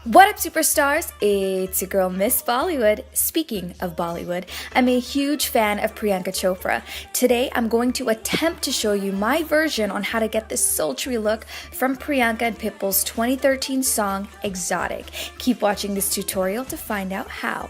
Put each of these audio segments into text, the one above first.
What up, superstars? It's your girl, Miss Bollywood. Speaking of Bollywood, I'm a huge fan of Priyanka Chopra. Today, I'm going to attempt to show you my version on how to get this sultry look from Priyanka and Pitbull's 2013 song, Exotic. Keep watching this tutorial to find out how.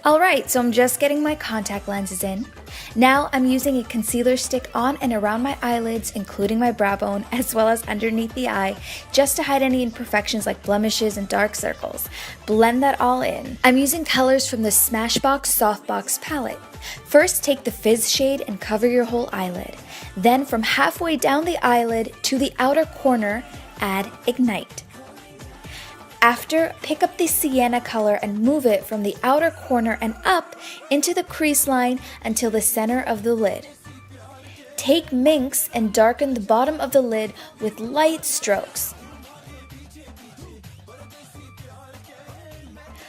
Alright, so I'm just getting my contact lenses in. Now I'm using a concealer stick on and around my eyelids, including my brow bone, as well as underneath the eye, just to hide any imperfections like blemishes and dark circles. Blend that all in. I'm using colors from the Smashbox Softbox palette. First, take the Fizz shade and cover your whole eyelid. Then from halfway down the eyelid to the outer corner, add Ignite. After, pick up the sienna color and move it from the outer corner and up into the crease line until the center of the lid. Take Minx and darken the bottom of the lid with light strokes.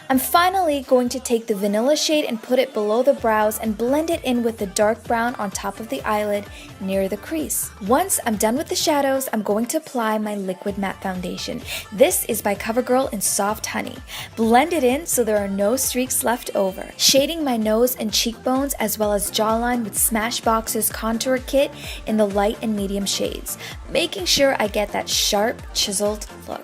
I'm finally going to take the vanilla shade and put it below the brows and blend it in with the dark brown on top of the eyelid near the crease. Once I'm done with the shadows, I'm going to apply my liquid matte foundation. This is by CoverGirl in Soft Honey. Blend it in so there are no streaks left over. Shading my nose and cheekbones as well as jawline with Smashbox's contour kit in the light and medium shades, making sure I get that sharp, chiseled look.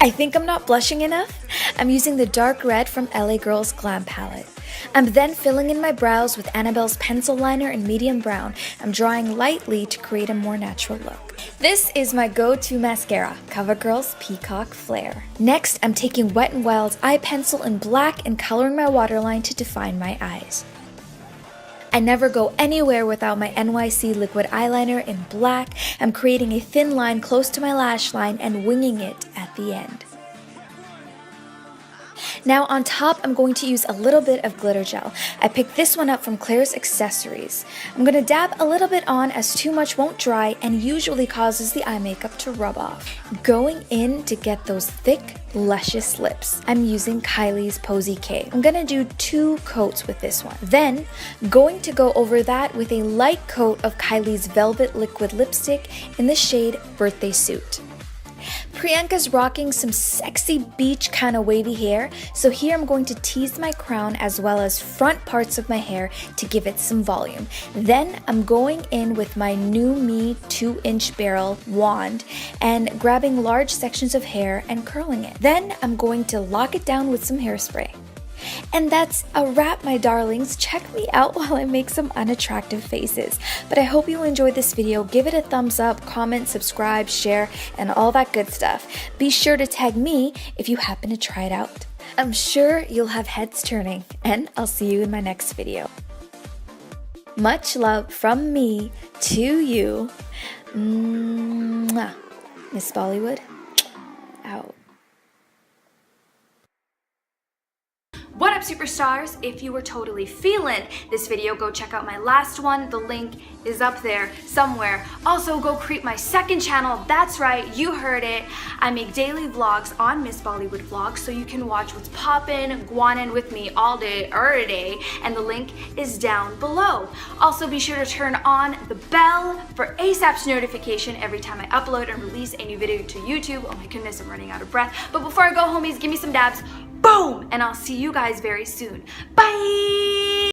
I think I'm not blushing enough. I'm using the dark red from LA Girl's Glam palette. I'm then filling in my brows with Annabelle's pencil liner in medium brown. I'm drawing lightly to create a more natural look. This is my go-to mascara, CoverGirl's Peacock Flare. Next, I'm taking Wet n Wild's eye pencil in black and coloring my waterline to define my eyes. I never go anywhere without my NYC liquid eyeliner in black. I'm creating a thin line close to my lash line and winging it at the end. Now on top, I'm going to use a little bit of glitter gel. I picked this one up from Claire's Accessories. I'm going to dab a little bit on as too much won't dry and usually causes the eye makeup to rub off. Going in to get those thick, luscious lips, I'm using Kylie's Posy K. I'm going to do 2 coats with this one. Then, going to go over that with a light coat of Kylie's Velvet Liquid Lipstick in the shade Birthday Suit. Priyanka's rocking some sexy beach kind of wavy hair, so here I'm going to tease my crown as well as front parts of my hair to give it some volume. Then I'm going in with my New Me 2-inch barrel wand and grabbing large sections of hair and curling it. Then I'm going to lock it down with some hairspray. And that's a wrap, my darlings. Check me out while I make some unattractive faces. But I hope you enjoyed this video. Give it a thumbs up, comment, subscribe, share, and all that good stuff. Be sure to tag me if you happen to try it out. I'm sure you'll have heads turning, and I'll see you in my next video. Much love from me to you. Mwah. Miss Bollywood, out. What up, superstars? If you were totally feeling this video, go check out my last one. The link is up there somewhere. Also, go create my second channel. That's right, you heard it. I make daily vlogs on Miss Bollywood Vlogs, so you can watch what's poppin', guanin' with me all day, every day, and the link is down below. Also, be sure to turn on the bell for ASAP's notification every time I upload and release a new video to YouTube. Oh my goodness, I'm running out of breath. But before I go, homies, give me some dabs. Boom! And I'll see you guys very soon. Bye!